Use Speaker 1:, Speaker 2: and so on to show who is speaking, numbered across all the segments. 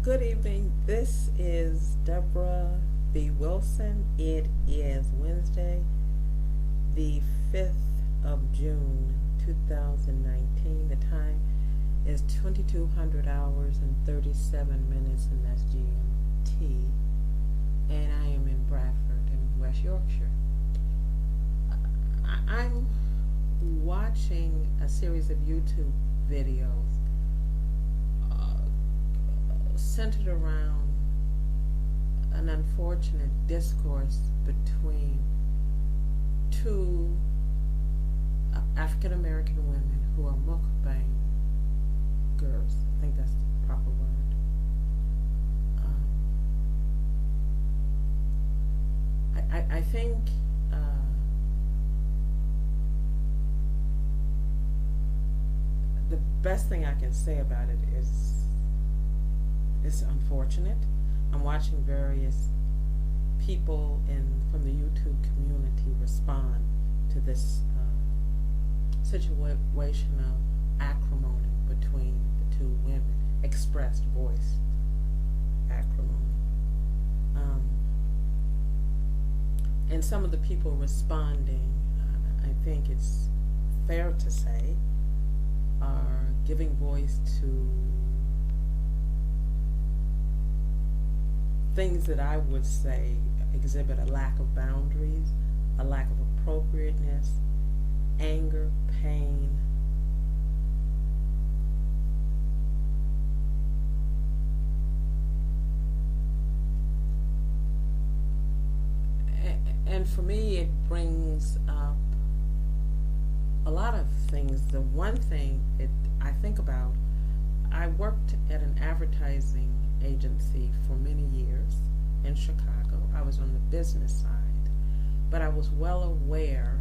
Speaker 1: Good evening. This is Debra B. Wilson. It is Wednesday, the 5th of June, 2019. The time is 2200 hours and 37 minutes, and that's GMT. And I am in Bradford in West Yorkshire. I'm watching a series of YouTube videos centered around an unfortunate discourse between two African American women who are mukbangers. I think that's the proper word. I think the best thing I can say about it is it's unfortunate. I'm watching various people from the YouTube community respond to this situation of acrimony between the two women, expressed voice acrimony. And some of the people responding, I think it's fair to say, are giving voice to things that I would say exhibit a lack of boundaries, a lack of appropriateness, anger, pain. And for me, it brings up a lot of things. The one thing I think about, I worked at an advertising agency for many years in Chicago. I was on the business side, but I was well aware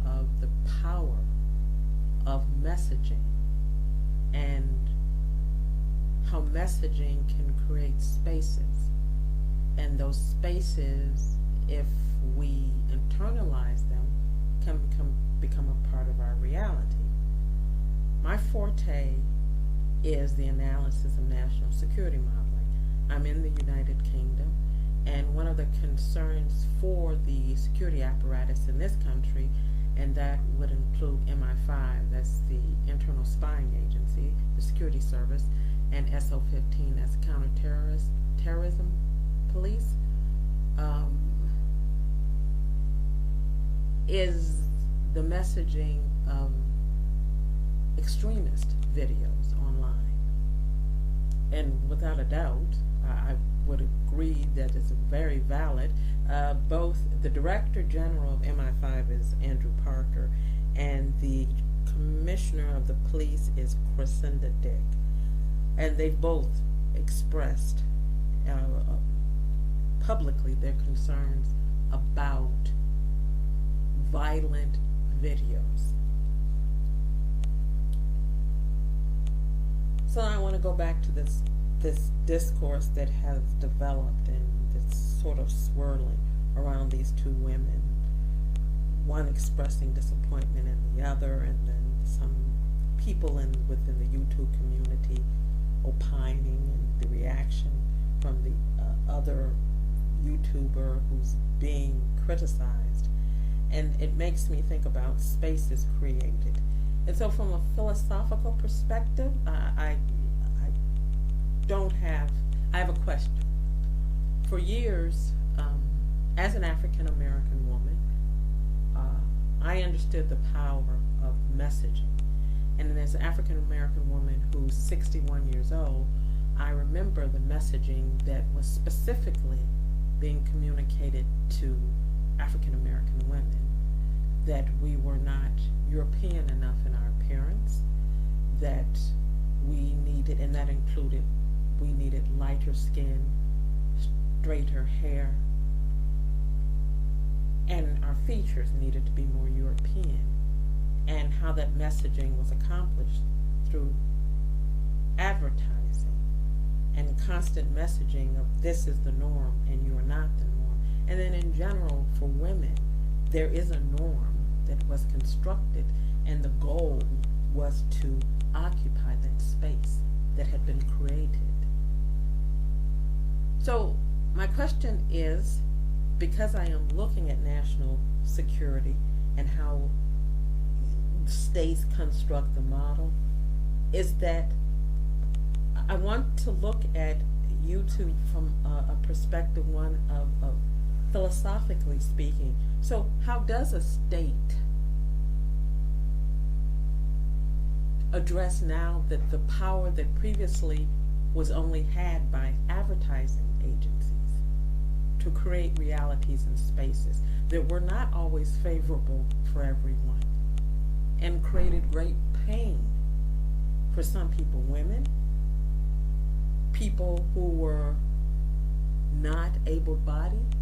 Speaker 1: of the power of messaging and how messaging can create spaces. And those spaces, if we internalize them, can become a part of our reality. My forte is the analysis of national security modeling. I'm in the United Kingdom, and one of the concerns for the security apparatus in this country, and that would include MI5, that's the Internal Spying Agency, the Security Service, and SO15, that's Terrorism Police, is the messaging of extremist videos online. And without a doubt, I would agree that it's very valid. Both the Director General of MI5 is Andrew Parker, and the Commissioner of the Police is Crescenda Dick. And they've both expressed publicly their concerns about violent videos. So I want to go back to this discourse that has developed and that's sort of swirling around these two women, one expressing disappointment in the other, and then some people within the YouTube community opining, and the reaction from the other YouTuber who's being criticized. And it makes me think about spaces created. And so from a philosophical perspective, I have a question. For years, as an African American woman, I understood the power of messaging. And as an African American woman who's 61 years old, I remember the messaging that was specifically being communicated to African American women, that we were not European enough in our appearance, that we needed, and that included, we needed lighter skin, straighter hair, and our features needed to be more European, and how that messaging was accomplished through advertising and constant messaging of this is the norm and you are not the norm. And then in general, for women, there is a norm that was constructed, and the goal was.
Speaker 2: 'was to occupy that space that had been created. And it makes me think about spaces created. And for years, as an African American woman, I
Speaker 1: So my question is, because I am looking at national security and how states construct the model, is that I want to look at YouTube from a perspective, one of philosophically speaking. So how does a state address now that the power that previously was only had by advertising agencies to create realities and spaces that were not always favorable for everyone and created great pain for some people, women, people who were not able-bodied,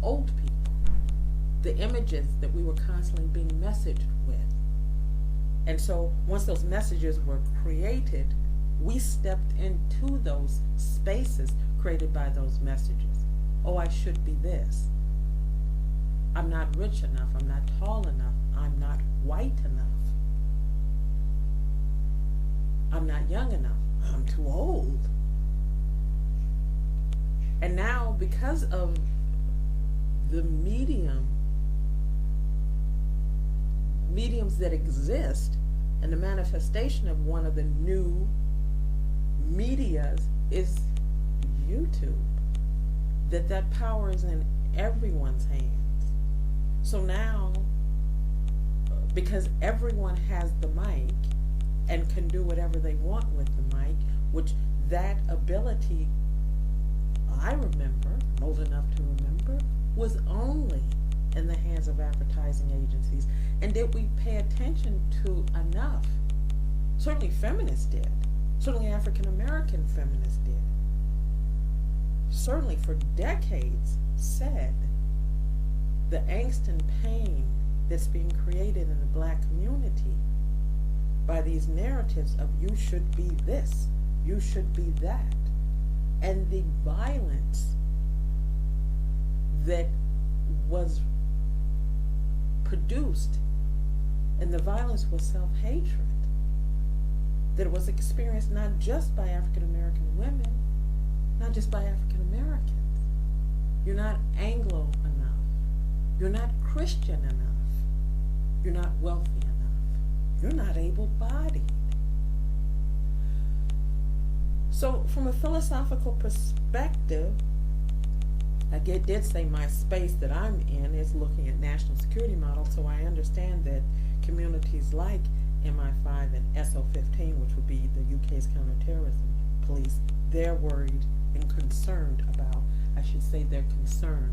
Speaker 1: old people, the images that we were constantly being messaged with. And so once those messages were created, we stepped into those spaces created by those messages. Oh, I should be this. I'm not rich enough. I'm not tall enough. I'm not white enough. I'm not young enough. I'm too old. And now, because of the mediums that exist, and the manifestation of one of the new medias is YouTube, that power is in everyone's hands. So now, because everyone has the mic and can do whatever they want with the mic, which that ability, I remember, I'm old enough to remember, was only in the hands of advertising agencies. And did we pay attention to enough? Certainly feminists did. Certainly African American feminists did. Certainly for decades said the angst and pain that's being created in the black community by these narratives of you should be this, you should be that, and the violence that was produced, and the violence was self-hatred that was experienced not just by African American women, not just by African Americans. You're not Anglo enough. You're not Christian enough. You're not wealthy enough. You're not able-bodied. So from a philosophical perspective, I did say my space that I'm in is looking at national security models, so I understand that communities like MI5 and SO15, which would be the UK's counterterrorism police, they're worried and concerned about, I should say their concern,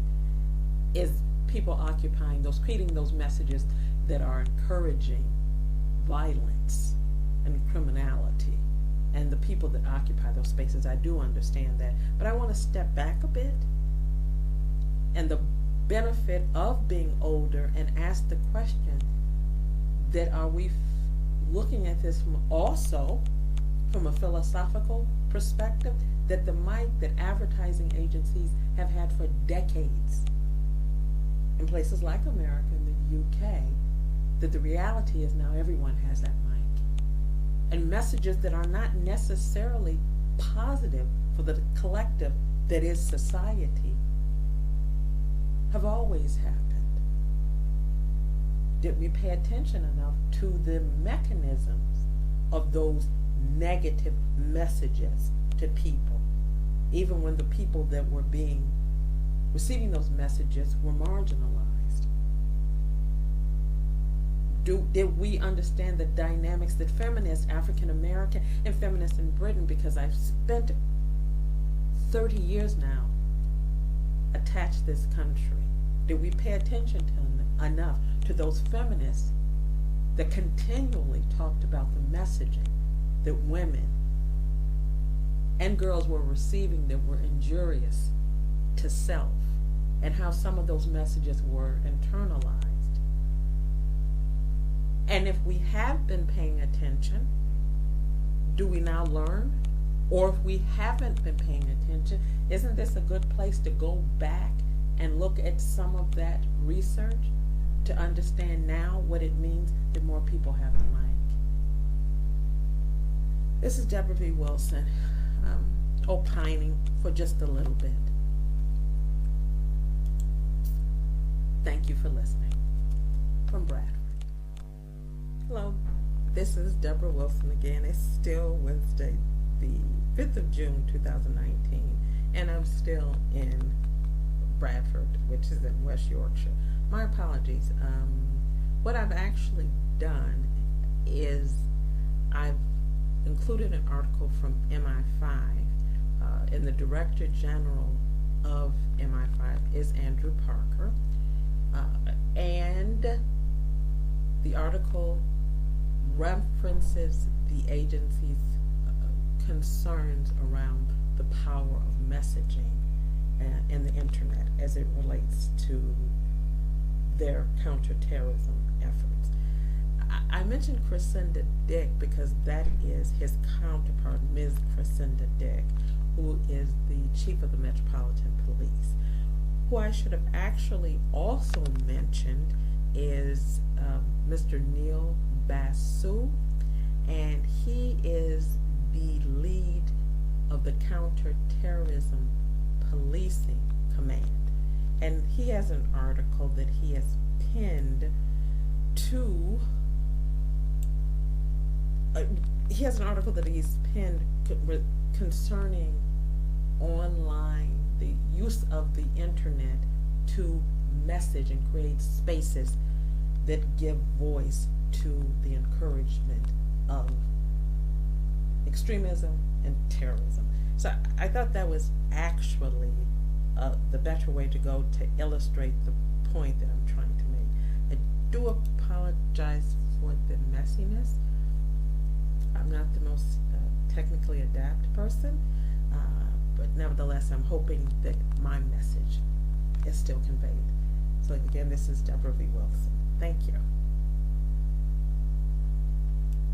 Speaker 1: is people occupying those, creating those messages that are encouraging violence and criminality, and the people that occupy those spaces. I do understand that, but I want to step back a bit and the benefit of being older and ask the question that are we looking at this from also from a philosophical perspective, that the mic that advertising agencies have had for decades in places like America and the UK, that the reality is now everyone has that mic. And messages that are not necessarily positive for the collective that is society have always happened. Did we pay attention enough to the mechanisms of those negative messages to people, even when the people that were receiving those messages were marginalized? Did we understand the dynamics that feminists, African American, and feminists in Britain, because I've spent 30 years now attached this country, did we pay attention to enough to those feminists that continually talked about the messaging that women and girls were receiving that were injurious to self, and how some of those messages were internalized? And if we have been paying attention, do we now learn? Or if we haven't been paying attention, isn't this a good place to go back and look at some of that research to understand now what it means that more people have the mic? This is Debra V. Wilson. opining for just a little bit. Thank you for listening. From Bradford. Hello, this is Debra Wilson again. It's still Wednesday, the 5th of June, 2019, and I'm still in Bradford, which is in West Yorkshire. My apologies. What I've actually done is I've included an article from MI5, and the Director General of MI5 is Andrew Parker, and the article references the agency's concerns around the power of messaging and the internet as it relates to their counterterrorism efforts. I mentioned Crescenda Dick because that is his counterpart, Ms. Crescenda Dick, who is the chief of the Metropolitan Police. Who I should have actually also mentioned is Mr. Neil Basu, and he is the lead of the Counterterrorism Policing Command. And he has an article that he has pinned to concerning online, the use of the internet to message and create spaces that give voice to the encouragement of extremism and terrorism. So I thought that was actually the better way to go to illustrate the point that I'm trying to make. I do apologize for the messiness. I'm not the most technically adept person, but nevertheless, I'm hoping that my message is still conveyed. So again, this is Debra V. Wilson.